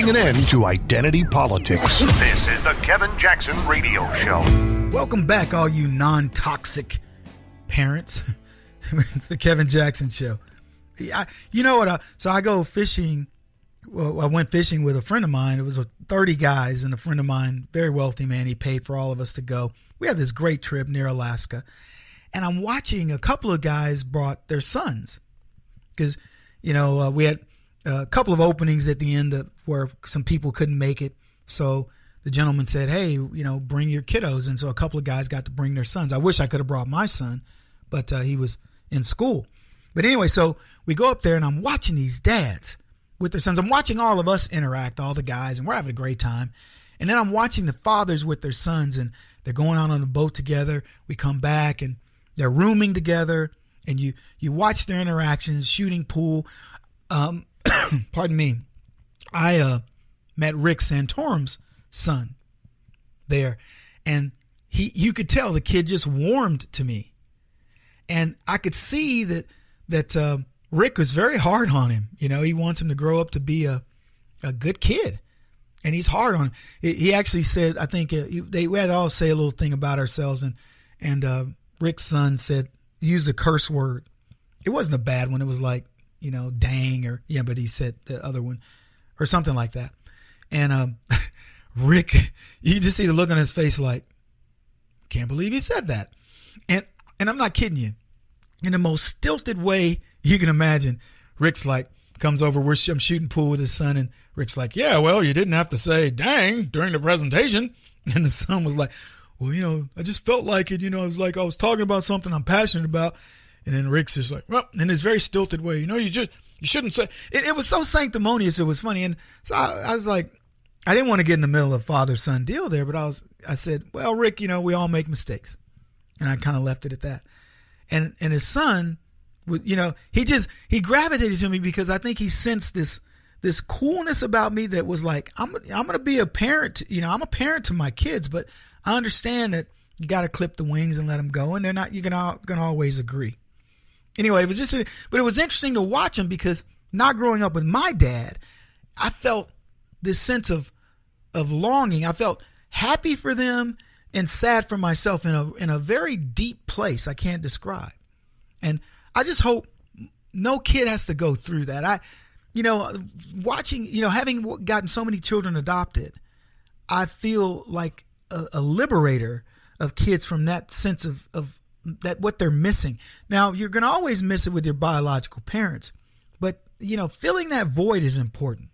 putting an end to identity politics. This is the Kevin Jackson Radio Show. Welcome back, all you non-toxic parents. It's the Kevin Jackson Show. You know what? So I go fishing. Well, I went fishing with a friend of mine. It was 30 guys and a friend of mine, very wealthy man. He paid for all of us to go. We had this great trip near Alaska. And I'm watching a couple of guys brought their sons. Because, we had a couple of openings at the end where some people couldn't make it. So the gentleman said, hey, bring your kiddos. And so a couple of guys got to bring their sons. I wish I could have brought my son, but he was in school. But anyway, so we go up there and I'm watching these dads with their sons. I'm watching all of us interact, all the guys, and we're having a great time. And then I'm watching the fathers with their sons, and they're going out on the boat together. We come back and they're rooming together, and you watch their interactions, shooting pool. Pardon me. I met Rick Santorum's son there, and you could tell the kid just warmed to me. And I could see that Rick was very hard on him. He wants him to grow up to be a good kid, and he's hard on him. He actually said, I think we had to all say a little thing about ourselves, and Rick's son used a curse word. It wasn't a bad one. It was like, dang, but he said the other one or something like that. And Rick, you just see the look on his face like, can't believe he said that. And I'm not kidding you. In the most stilted way you can imagine, Rick's like, comes over, I'm shooting pool with his son, and Rick's like, yeah, well, you didn't have to say dang during the presentation. And the son was like, well, I just felt like it, it was like I was talking about something I'm passionate about. And then Rick's just like, well, in this very stilted way, you shouldn't say. It was so sanctimonious, it was funny. And so I was like, I didn't want to get in the middle of father-son deal there, but I said, well, Rick, we all make mistakes. And I kind of left it at that. And his son, he gravitated to me because I think he sensed this coolness about me that was like, I'm going to be a parent. I'm a parent to my kids, but I understand that you got to clip the wings and let them go, and you're going to always agree. Anyway, it was but it was interesting to watch him because not growing up with my dad, I felt this sense of longing. I felt happy for them and sad for myself in a very deep place I can't describe. And I just hope no kid has to go through that. Watching, having gotten so many children adopted, I feel like a liberator of kids from that sense of that what they're missing. Now, you're going to always miss it with your biological parents, but, filling that void is important.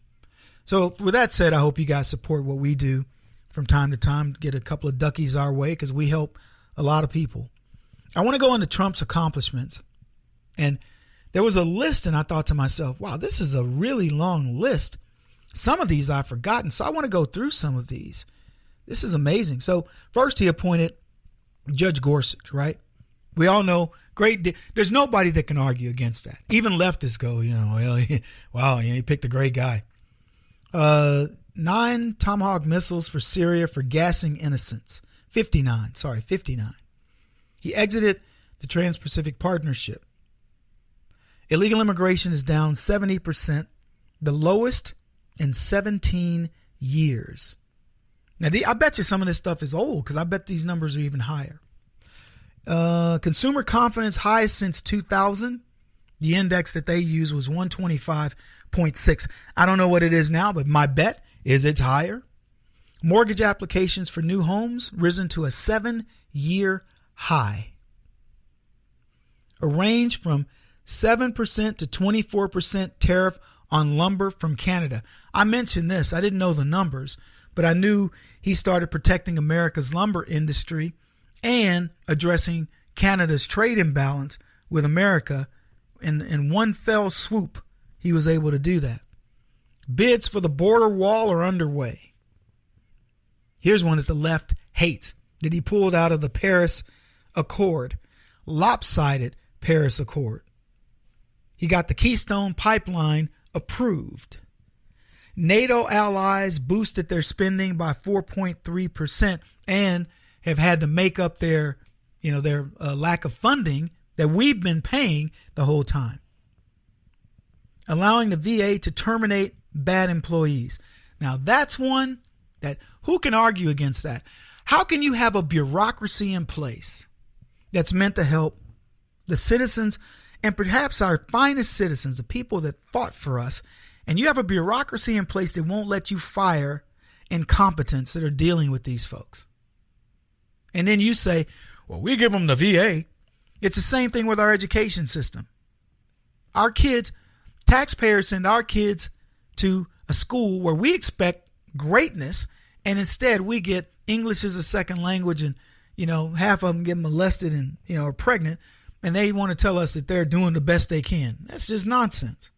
So with that said, I hope you guys support what we do from time to time, get a couple of duckies our way because we help a lot of people. I want to go into Trump's accomplishments. And there was a list, and I thought to myself, wow, this is a really long list. Some of these I've forgotten, so I want to go through some of these. This is amazing. So first he appointed Judge Gorsuch, right? We all know, there's nobody that can argue against that. Even leftists go, wow, he picked a great guy. 9 Tomahawk missiles for Syria for gassing innocents. 59. He exited the Trans-Pacific Partnership. Illegal immigration is down 70%, the lowest in 17 years. Now, I bet you some of this stuff is old because I bet these numbers are even higher. Consumer confidence highest since 2000. The index that they used was 125.6. I don't know what it is now, but my bet is it's higher. Mortgage applications for new homes risen to a 7-year high. A range from 7% to 24% tariff on lumber from Canada. I mentioned this. I didn't know the numbers, but I knew he started protecting America's lumber industry and addressing Canada's trade imbalance with America. In one fell swoop, he was able to do that. Bids for the border wall are underway. Here's one that the left hates, that he pulled out of the Paris Accord. Lopsided Paris Accord. He got the Keystone Pipeline approved. NATO allies boosted their spending by 4.3% and have had to make up their lack of funding that we've been paying the whole time. Allowing the VA to terminate bad employees. Now, that's one that who can argue against that? How can you have a bureaucracy in place that's meant to help the citizens and perhaps our finest citizens, the people that fought for us, and you have a bureaucracy in place that won't let you fire incompetents that are dealing with these folks? And then you say, well, we give them the VA. It's the same thing with our education system. Our kids, taxpayers send our kids to a school where we expect greatness, and instead we get English as a second language, and half of them get molested and are pregnant, and they want to tell us that they're doing the best they can. That's just nonsense.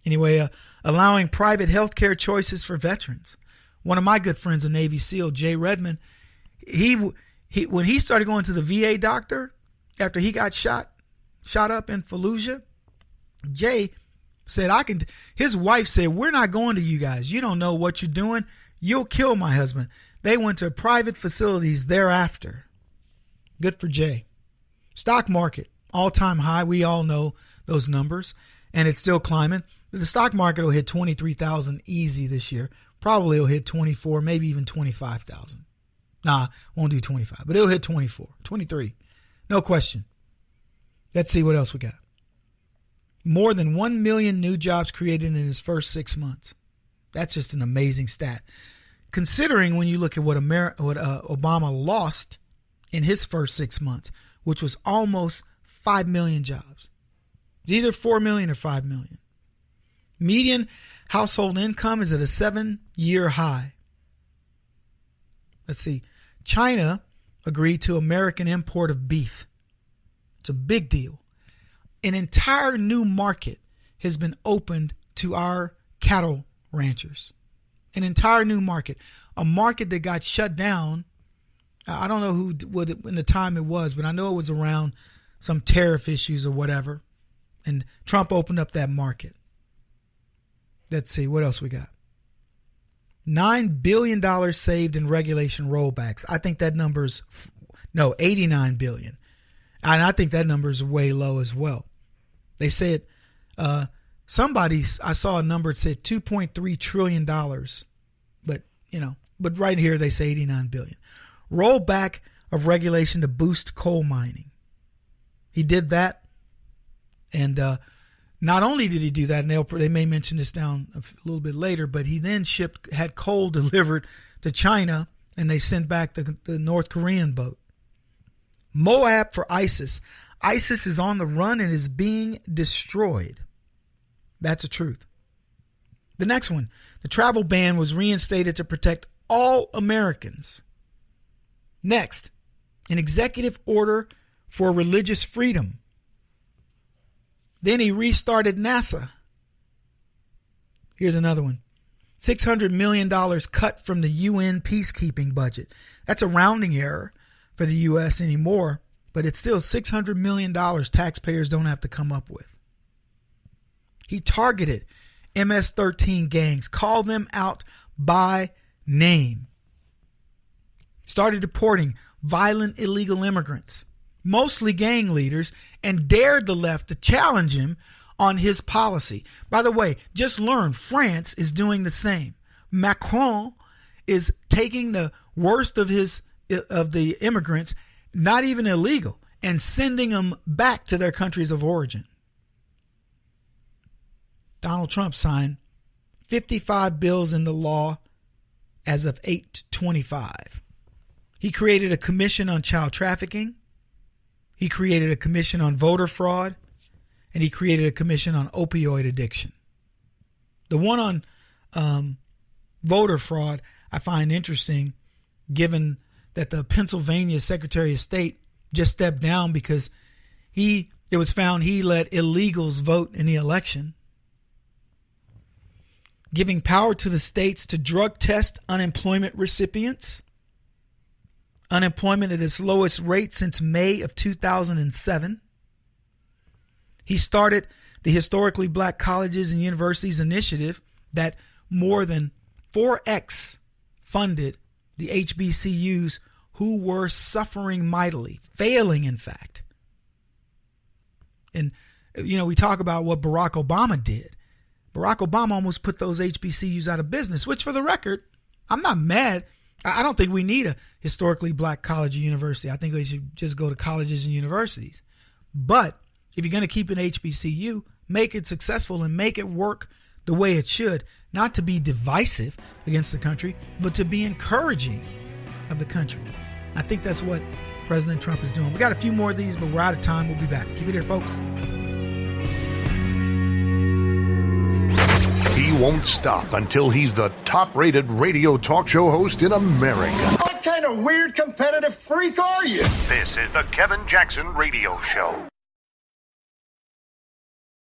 Anyway, allowing private health care choices for veterans. One of my good friends, a Navy SEAL, Jay Redmond, he when he started going to the VA doctor after he got shot up in Fallujah, Jay said, his wife said, we're not going to you guys. You don't know what you're doing. You'll kill my husband. They went to private facilities thereafter. Good for Jay. Stock market, all-time high. We all know those numbers, and it's still climbing. The stock market will hit 23,000 easy this year. Probably it'll hit 24, maybe even 25,000. Nah, won't do 25, but it'll hit 24, 23. No question. Let's see what else we got. More than 1 million new jobs created in his first 6 months. That's just an amazing stat. Considering when you look at what Obama lost in his first 6 months, which was almost 5 million jobs. It's either 4 million or 5 million. Median household income is at a 7-year high. Let's see. China agreed to American import of beef. It's a big deal. An entire new market has been opened to our cattle ranchers. An entire new market. A market that got shut down. I don't know what in the time it was, but I know it was around some tariff issues or whatever. And Trump opened up that market. Let's see, what else we got? $9 billion saved in regulation rollbacks. I think that number's, $89 billion. And I think that number's way low as well. They said, I saw a number that said $2.3 trillion. But right here they say $89 billion. Rollback of regulation to boost coal mining. He did that. And not only did he do that, and they may mention this down a little bit later, but he then had coal delivered to China, and they sent back the North Korean boat. Moab for ISIS. ISIS is on the run and is being destroyed. That's the truth. The next one. The travel ban was reinstated to protect all Americans. Next, an executive order for religious freedom. Then he restarted NASA. Here's another one. $600 million cut from the UN peacekeeping budget. That's a rounding error for the U.S. anymore, but it's still $600 million taxpayers don't have to come up with. He targeted MS-13 gangs, called them out by name. Started deporting violent illegal immigrants, mostly gang leaders, and dared the left to challenge him on his policy. By the way, just learn France is doing the same. Macron is taking the worst of the immigrants, not even illegal, and sending them back to their countries of origin. Donald Trump signed 55 bills into law as of 8/25. He created a commission on child trafficking. He created a commission on voter fraud, and he created a commission on opioid addiction. The one on voter fraud I find interesting, given that the Pennsylvania Secretary of State just stepped down because it was found he let illegals vote in the election. Giving power to the states to drug test unemployment recipients. Unemployment at its lowest rate since May of 2007. He started the Historically Black Colleges and Universities Initiative that more than 4x funded the HBCUs who were suffering mightily, failing in fact. And, we talk about what Barack Obama did, Barack Obama almost put those HBCUs out of business, which for the record, I'm not mad. I don't think we need a historically black college or university. I think we should just go to colleges and universities. But if you're going to keep an HBCU, make it successful and make it work the way it should, not to be divisive against the country, but to be encouraging of the country. I think that's what President Trump is doing. We got a few more of these, but we're out of time. We'll be back. Keep it here, folks. He won't stop until he's the top-rated radio talk show host in America. What kind of weird competitive freak are you? This is the Kevin Jackson Radio Show.